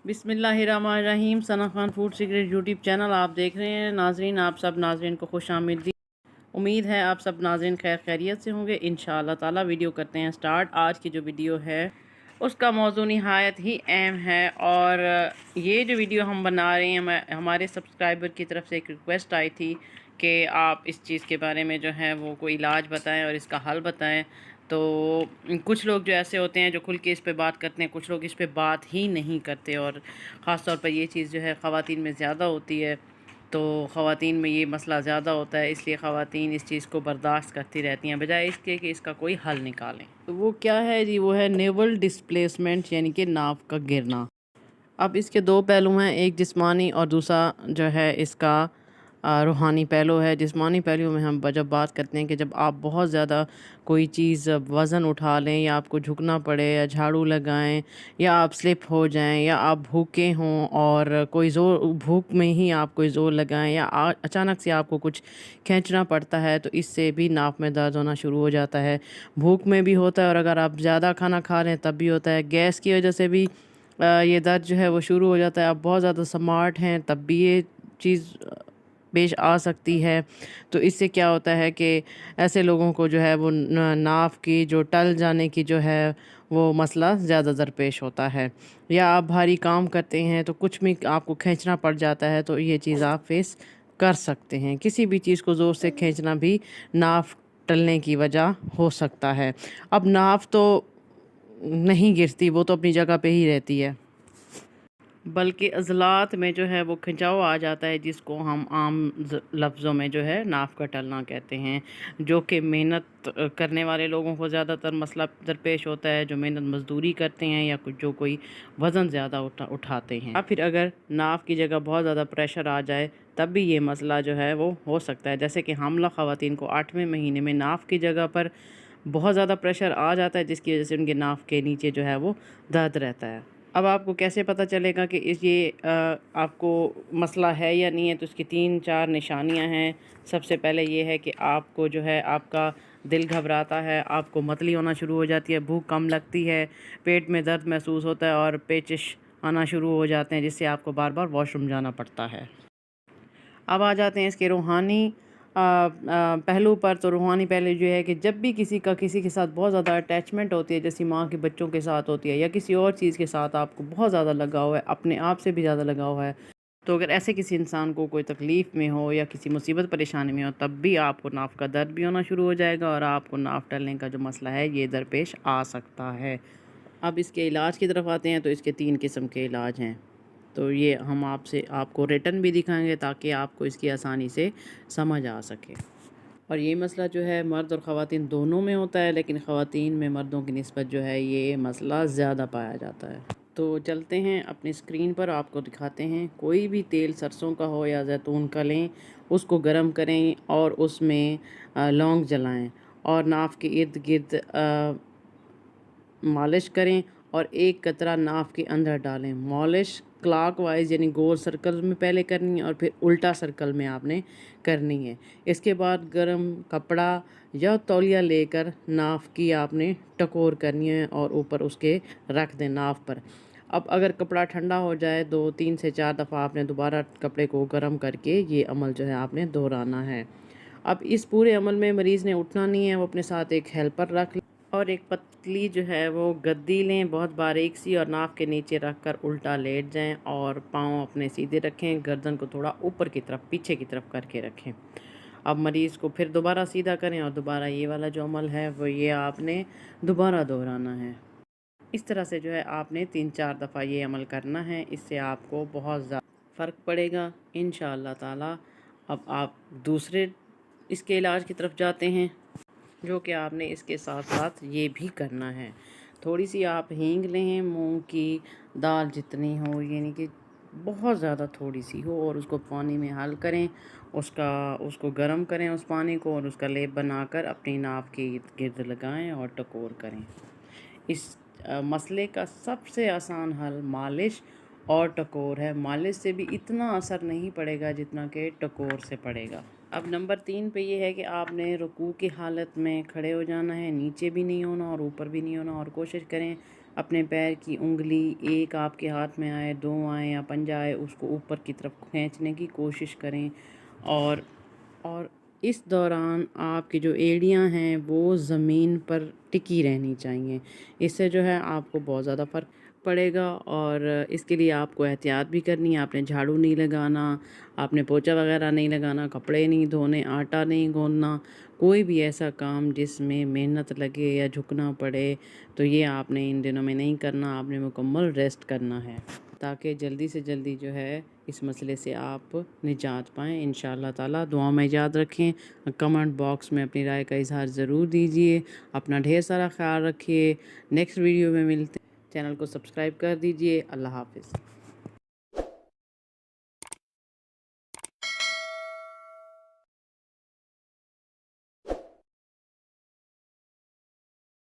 बिस्मिल्लाहिर्रहमानिर्रहीम। Sana Khan food secret YouTube channel आप देख रहे हैं। नाजरीन, आप सब नाजरीन को खुश आमदीद। उम्मीद है आप सब नाजरीन खैर खैरियत से होंगे। इंशाअल्लाह ताला वीडियो करते हैं स्टार्ट। आज की जो वीडियो है उसका मौजू निहायत ही अहम है और ये जो वीडियो हम बना रहे हैं, हमारे सब्सक्राइबर की तरफ से एक रिक्वेस्ट आई थी कि आप इस चीज़ के बारे में जो है वो कोई इलाज बताएं और इसका हल बताएं। तो कुछ लोग जो ऐसे होते हैं जो खुल के इस पे बात करते हैं, कुछ लोग इस पे बात ही नहीं करते और ख़ास तौर पर ये चीज़ जो है ख़वातीन में ज़्यादा होती है। तो ख़वातीन में ये मसला ज़्यादा होता है, इसलिए ख़वातीन इस चीज़ को बर्दाश्त करती रहती हैं बजाय इसके कि इसका कोई हल निकालें। तो वो क्या है जी? वो है नेवल डिस्प्लेसमेंट, यानी कि नाव का गिरना। अब इसके दो पहलू हैं, एक जिस्मानी और दूसरा जो है इसका रूहानी पहलू है। जिस्मानी पहलू में हम जब बात करते हैं कि जब आप बहुत ज़्यादा कोई चीज़ वज़न उठा लें या आपको झुकना पड़े या झाड़ू लगाएं या आप स्लिप हो जाएं या आप भूखे हों और कोई ज़ोर भूख में ही आप कोई ज़ोर लगाएं या अचानक से आपको कुछ खींचना पड़ता है, तो इससे भी नाक में दर्द होना शुरू हो जाता है। भूख में भी होता है और अगर आप ज़्यादा खाना खा लें तब भी होता है। गैस की वजह से भी ये दर्द जो है वो शुरू हो जाता है। आप बहुत ज़्यादा स्मार्ट हैं तब भी ये चीज़ पेश आ सकती है। तो इससे क्या होता है कि ऐसे लोगों को जो है वो नाव की जो टल जाने की जो है वो मसला ज़्यादा दरपेश होता है। या आप भारी काम करते हैं तो कुछ भी आपको खींचना पड़ जाता है, तो ये चीज़ आप फेस कर सकते हैं। किसी भी चीज़ को ज़ोर से खींचना भी नाव टलने की वजह हो सकता है। अब नाव तो नहीं गिरती, वो तो अपनी जगह पे ही रहती है, बल्कि अज़लात में जो है वो खिंचाव आ जाता है, जिसको हम आम लफ्ज़ों में जो है नाव का टलना कहते हैं। जो कि मेहनत करने वाले लोगों को ज़्यादातर मसला दरपेश होता है, जो मेहनत मज़दूरी करते हैं या कुछ जो कोई वज़न ज़्यादा उठाते हैं। या फिर अगर नाव की जगह बहुत ज़्यादा प्रेशर आ जाए तब भी ये मसला जो है वो हो सकता है। जैसे कि हामला ख़वातीन को 8वें महीने में नाव की जगह पर बहुत ज़्यादा प्रेशर आ जाता है, जिसकी वजह से उनके नाव के नीचे जो है वो दर्द रहता है। अब आपको कैसे पता चलेगा कि आपको मसला है या नहीं है? तो इसकी 3-4 निशानियां हैं। सबसे पहले ये है कि आपको जो है आपका दिल घबराता है, आपको मतली होना शुरू हो जाती है, भूख कम लगती है, पेट में दर्द महसूस होता है और पेचिश आना शुरू हो जाते हैं, जिससे आपको बार बार वॉशरूम जाना पड़ता है। अब आ जाते हैं इसके रूहानी पहलू पर। तो रूहानी पहलू जो है कि जब भी किसी के साथ बहुत ज़्यादा अटैचमेंट होती है, जैसे माँ के बच्चों के साथ होती है या किसी और चीज़ के साथ आपको बहुत ज़्यादा लगाव है, अपने आप से भी ज़्यादा लगाव है, तो अगर ऐसे किसी इंसान को कोई तकलीफ़ में हो या किसी मुसीबत परेशानी में हो, तब भी आपको नाव का दर्द भी होना शुरू हो जाएगा और आपको नाव टलने का जो मसला है ये दरपेश आ सकता है। अब इसके इलाज की तरफ आते हैं। तो इसके 3 किस्म के इलाज हैं। तो ये हम आपको रिटन भी दिखाएंगे ताकि आपको इसकी आसानी से समझ आ सके। और ये मसला जो है मर्द और ख़वातीन दोनों में होता है, लेकिन ख़वातीन में मर्दों की निस्बत जो है ये मसला ज़्यादा पाया जाता है। तो चलते हैं अपनी स्क्रीन पर आपको दिखाते हैं। कोई भी तेल सरसों का हो या जैतून का लें, उसको गर्म करें और उसमें लौंग जलाएं और नाव के इर्द गिर्द मालिश करें और एक कतरा नाव के अंदर डालें। मालिश क्लॉकवाइज यानी गोल सर्कल में पहले करनी है और फिर उल्टा सर्कल में आपने करनी है। इसके बाद गर्म कपड़ा या तौलिया लेकर नाव की आपने टकोर करनी है और ऊपर उसके रख दें नाव पर। अब अगर कपड़ा ठंडा हो जाए 2-3 से 4 दफ़ा आपने दोबारा कपड़े को गर्म करके ये अमल जो है आपने दोहराना है। अब इस पूरे अमल में मरीज़ ने उठना नहीं है, वो अपने साथ एक हेल्पर रख लें और एक पतली जो है वो गद्दी लें बहुत बारीक सी और नाव के नीचे रख कर उल्टा लेट जाएं और पाँव अपने सीधे रखें, गर्दन को थोड़ा ऊपर की तरफ पीछे की तरफ करके रखें। अब मरीज़ को फिर दोबारा सीधा करें और दोबारा ये वाला जो अमल है वो ये आपने दोबारा दोहराना है। इस तरह से जो है आपने 3-4 दफ़ा ये अमल करना है। इससे आपको बहुत ज़्यादा फ़र्क पड़ेगा इंशाअल्लाह ताला। अब आप दूसरे इसके इलाज की तरफ जाते हैं, जो कि आपने इसके साथ साथ ये भी करना है। थोड़ी सी आप हींग लें, मूंग की दाल जितनी हो, यानी कि बहुत ज़्यादा थोड़ी सी हो, और उसको पानी में हल करें, उसको गर्म करें उस पानी को और उसका लेप बनाकर अपनी नाव के इर्द गिर्द लगाएं और टकोर करें। इस मसले का सबसे आसान हल मालिश और टकोर है। मालिश से भी इतना असर नहीं पड़ेगा जितना कि टकोर से पड़ेगा। अब नंबर 3 पे ये है कि आपने रुकू की हालत में खड़े हो जाना है, नीचे भी नहीं होना और ऊपर भी नहीं होना, और कोशिश करें अपने पैर की उंगली एक आपके हाथ में आए, 2 आए या पंजा आए, उसको ऊपर की तरफ खींचने की कोशिश करें। और इस दौरान आपकी जो एड़ियां हैं वो ज़मीन पर टिकी रहनी चाहिए। इससे जो है आपको बहुत ज़्यादा फ़र्क पड़ेगा। और इसके लिए आपको एहतियात भी करनी है। आपने झाड़ू नहीं लगाना, आपने पोछा वगैरह नहीं लगाना, कपड़े नहीं धोने, आटा नहीं गूंदना, कोई भी ऐसा काम जिसमें मेहनत लगे या झुकना पड़े तो ये आपने इन दिनों में नहीं करना। आपने मुकम्मल रेस्ट करना है ताकि जल्दी से जल्दी जो है इस मसले से आप निजात पाएँ इंशाअल्लाह ताला। दुआ में याद रखें। कमेंट बॉक्स में अपनी राय का इज़हार ज़रूर दीजिए। अपना ढेर सारा ख्याल रखिए। नेक्स्ट वीडियो में मिलते हैं। चैनल को सब्सक्राइब कर दीजिए। अल्लाह हाफ़िज़।